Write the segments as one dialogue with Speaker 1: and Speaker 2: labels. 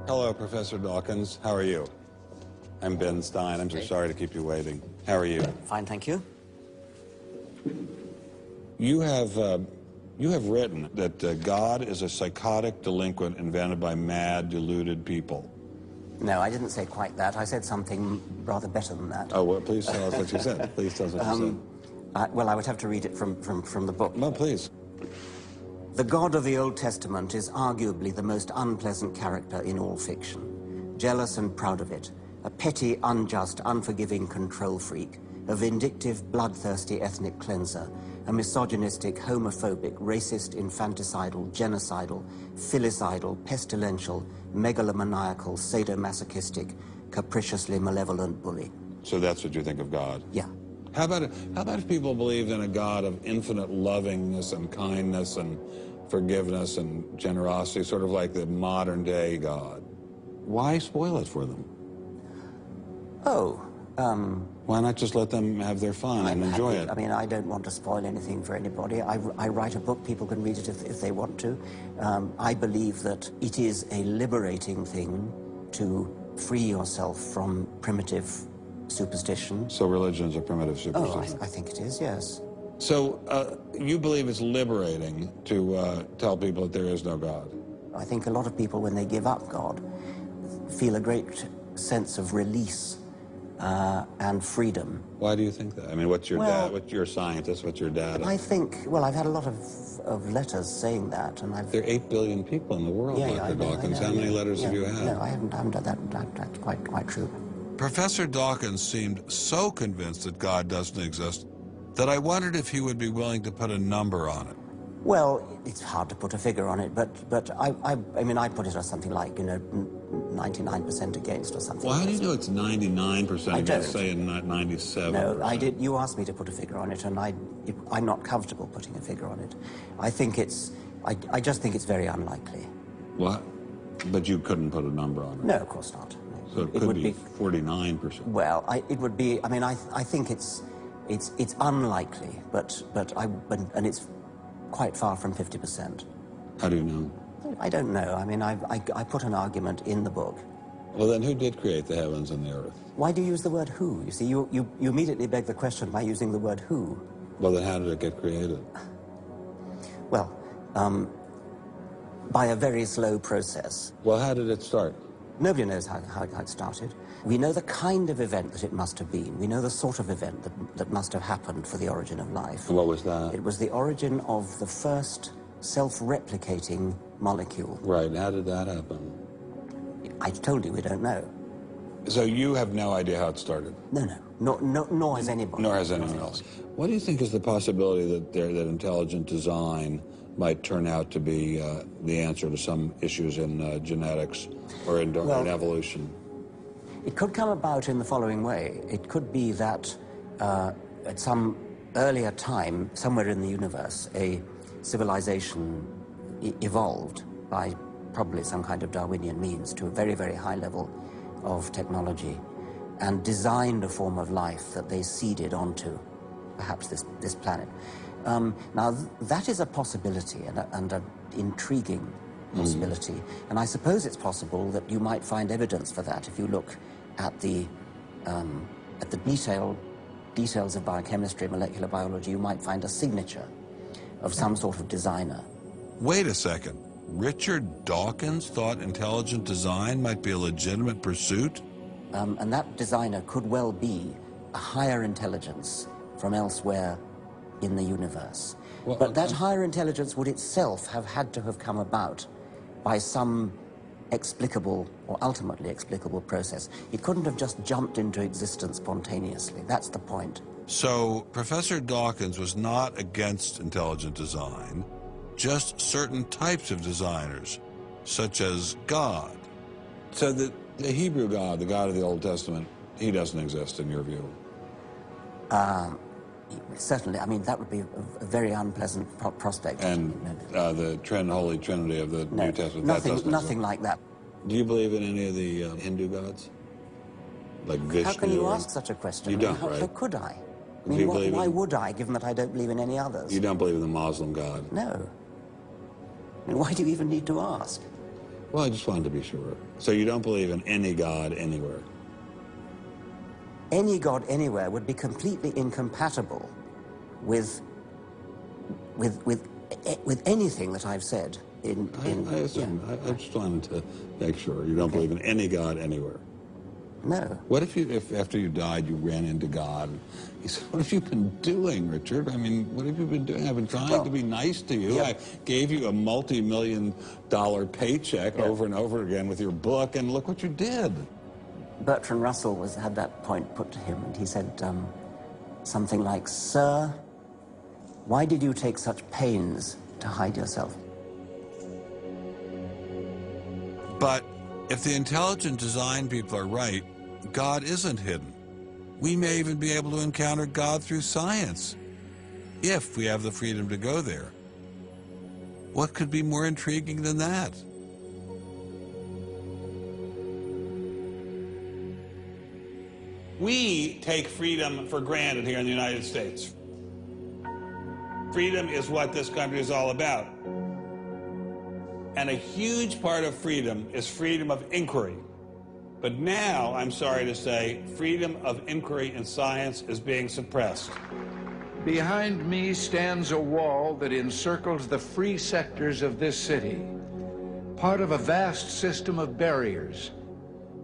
Speaker 1: Hello, Professor Dawkins. How are you? I'm Ben Stein. I'm so sorry to keep you waiting. How are you?
Speaker 2: Fine, thank you.
Speaker 1: You have written that God is a psychotic delinquent invented by mad, deluded people.
Speaker 2: No, I didn't say quite that. I said something rather better than that.
Speaker 1: Oh, well, please tell us what you said. Please tell us what you said.
Speaker 2: Well, I would have to read it from the book.
Speaker 1: Well, please.
Speaker 2: The God of the Old Testament is arguably the most unpleasant character in all fiction. Jealous and proud of it, a petty, unjust, unforgiving control freak, a vindictive, bloodthirsty ethnic cleanser, a misogynistic, homophobic, racist, infanticidal, genocidal, filicidal, pestilential, megalomaniacal, sadomasochistic, capriciously malevolent bully.
Speaker 1: So that's what you think of God?
Speaker 2: Yeah.
Speaker 1: How about if people believed in a God of infinite lovingness and kindness and forgiveness and generosity, sort of like the modern-day God? Why spoil it for them?
Speaker 2: Oh,
Speaker 1: why not just let them have their fun and enjoy it?
Speaker 2: I mean, I don't want to spoil anything for anybody. I write a book, people can read it if they want to. I believe that it is a liberating thing to free yourself from primitive superstition.
Speaker 1: So religion's a primitive superstition?
Speaker 2: Oh, I think it is, yes.
Speaker 1: So you believe it's liberating to tell people that there is no God?
Speaker 2: I think a lot of people, when they give up God, feel a great sense of release and freedom.
Speaker 1: Why do you think that? I mean, what's your dad? What's your scientist? What's your dad?
Speaker 2: I think, well, I've had a lot of letters saying that, and I've...
Speaker 1: There are 8 billion people in the world, Dr. Dawkins. How many letters have you had?
Speaker 2: No, I haven't done that. That's quite true.
Speaker 3: Professor Dawkins seemed so convinced that God doesn't exist that I wondered if he would be willing to put a number on it.
Speaker 2: Well, it's hard to put a figure on it, but I mean, I put it as something like, 99% against or something.
Speaker 1: Well, how do you know it's 99%?
Speaker 2: I don't.
Speaker 1: Say not 97%.
Speaker 2: No, I did. You asked me to put a figure on it, and I'm not comfortable putting a figure on it. I think it's, I just think it's very unlikely.
Speaker 1: What? But you couldn't put a number on it?
Speaker 2: No, of course not.
Speaker 1: So it could be 49%.
Speaker 2: Well, it would be. I mean, I think it's unlikely, and it's quite far from 50%.
Speaker 1: How do you know?
Speaker 2: I don't know. I mean, I put an argument in the book.
Speaker 1: Well, then who did create the heavens and the earth?
Speaker 2: Why do you use the word who? You see, you immediately beg the question by using the word who.
Speaker 1: Well, then how did it get created?
Speaker 2: Well, by a very slow process.
Speaker 1: Well, how did it start?
Speaker 2: Nobody knows how it started. We know the kind of event that it must have been. We know the sort of event that must have happened for the origin of life.
Speaker 1: And what was that?
Speaker 2: It was the origin of the first self-replicating molecule.
Speaker 1: Right. How did that happen?
Speaker 2: I told you we don't know.
Speaker 1: So you have no idea how it started?
Speaker 2: No. Nor has anybody.
Speaker 1: Nor has anyone else. What do you think is the possibility that intelligent design might turn out to be the answer to some issues in genetics or in evolution?
Speaker 2: It could come about in the following way. It could be that at some earlier time, somewhere in the universe, a civilization evolved by probably some kind of Darwinian means to a very, very high level of technology and designed a form of life that they seeded onto, perhaps this planet. Now, that is a possibility and an intriguing possibility. And I suppose it's possible that you might find evidence for that if you look at the details of biochemistry, molecular biology. You might find a signature of some sort of designer.
Speaker 3: Wait a second. Richard Dawkins thought intelligent design might be a legitimate pursuit?
Speaker 2: And that designer could well be a higher intelligence from elsewhere in the universe. Well, but that higher intelligence would itself have had to have come about by some explicable or ultimately explicable process. It couldn't have just jumped into existence spontaneously. That's the point.
Speaker 3: So Professor Dawkins was not against intelligent design, just certain types of designers, such as God.
Speaker 1: So the Hebrew God, the God of the Old Testament, he doesn't exist in your view?
Speaker 2: Certainly. I mean, that would be a very unpleasant prospect.
Speaker 1: And the Holy Trinity of the New Testament,
Speaker 2: nothing like that.
Speaker 1: Do you believe in any of the Hindu gods? Like Vishnu?
Speaker 2: How can you ask such a question?
Speaker 1: You don't, right?
Speaker 2: How could I? I mean, why would I, given that I don't believe in any others?
Speaker 1: You don't believe in the Muslim God?
Speaker 2: No. I mean, why do you even need to ask?
Speaker 1: Well, I just wanted to be sure. So you don't believe in any God anywhere?
Speaker 2: Any God anywhere would be completely incompatible with anything that I've said.
Speaker 1: I assume.
Speaker 2: Yeah.
Speaker 1: I just wanted to make sure you don't believe in any God anywhere.
Speaker 2: No.
Speaker 1: What if after you died, you ran into God? He said, what have you been doing, Richard? I mean, what have you been doing? I've been trying to be nice to you.
Speaker 2: Yeah.
Speaker 1: I gave you a multi-million-dollar paycheck over and over again with your book, and look what you did.
Speaker 2: Bertrand Russell had that point put to him, and he said something like, "Sir, why did you take such pains to hide yourself?"
Speaker 3: But if the intelligent design people are right, God isn't hidden. We may even be able to encounter God through science, if we have the freedom to go there. What could be more intriguing than that?
Speaker 1: We take freedom for granted here in the United States. Freedom is what this country is all about. And a huge part of freedom is freedom of inquiry. But now, I'm sorry to say, freedom of inquiry in science is being suppressed.
Speaker 4: Behind me stands a wall that encircles the free sectors of this city, part of a vast system of barriers.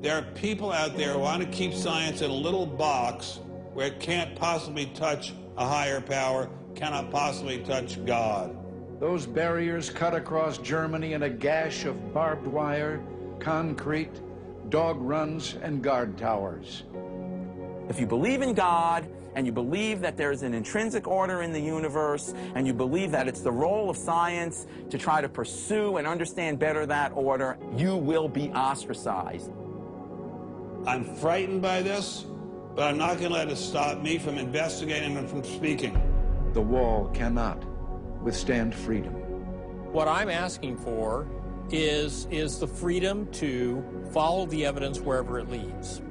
Speaker 1: There are people out there who want to keep science in a little box where it can't possibly touch a higher power, cannot possibly touch God.
Speaker 4: Those barriers cut across Germany in a gash of barbed wire, concrete, dog runs, and guard towers.
Speaker 5: If you believe in God, and you believe that there's an intrinsic order in the universe, and you believe that it's the role of science to try to pursue and understand better that order, you will be ostracized.
Speaker 1: I'm frightened by this, but I'm not going to let it stop me from investigating and from speaking.
Speaker 4: The wall cannot withstand freedom.
Speaker 6: What I'm asking for is the freedom to follow the evidence wherever it leads.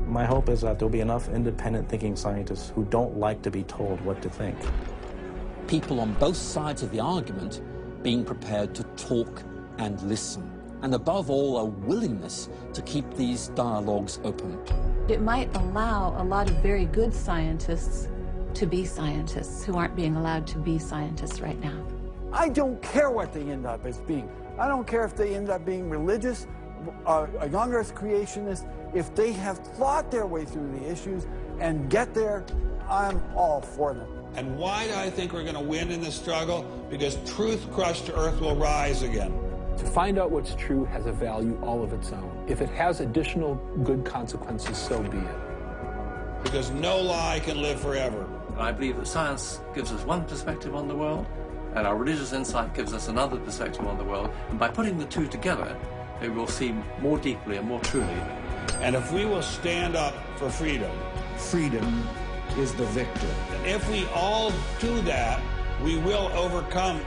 Speaker 7: My hope is that there'll be enough independent thinking scientists who don't like to be told what to think.
Speaker 8: People on both sides of the argument being prepared to talk and listen. And above all, a willingness to keep these dialogues open.
Speaker 9: It might allow a lot of very good scientists to be scientists who aren't being allowed to be scientists right now.
Speaker 10: I don't care what they end up as being. I don't care if they end up being religious, a young earth creationist. If they have thought their way through the issues and get there, I'm all for them.
Speaker 1: And why do I think we're going to win in this struggle? Because truth-crushed earth will rise again.
Speaker 11: To find out what's true has a value all of its own. If it has additional good consequences, so be it.
Speaker 1: Because no lie can live forever.
Speaker 12: I believe that science gives us one perspective on the world, and our religious insight gives us another perspective on the world. And by putting the two together, they will see more deeply and more truly.
Speaker 1: And if we will stand up for freedom,
Speaker 4: Freedom is the victor.
Speaker 1: if we all do that, we will overcome.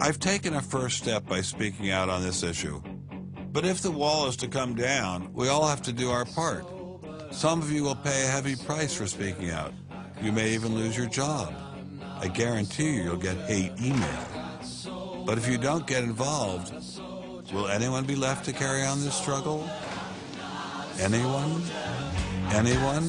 Speaker 3: I've taken a first step by speaking out on this issue. But if the wall is to come down, we all have to do our part. Some of you will pay a heavy price for speaking out. You may even lose your job. I guarantee you'll get hate email. But if you don't get involved, will anyone be left to carry on this struggle? Anyone? Anyone?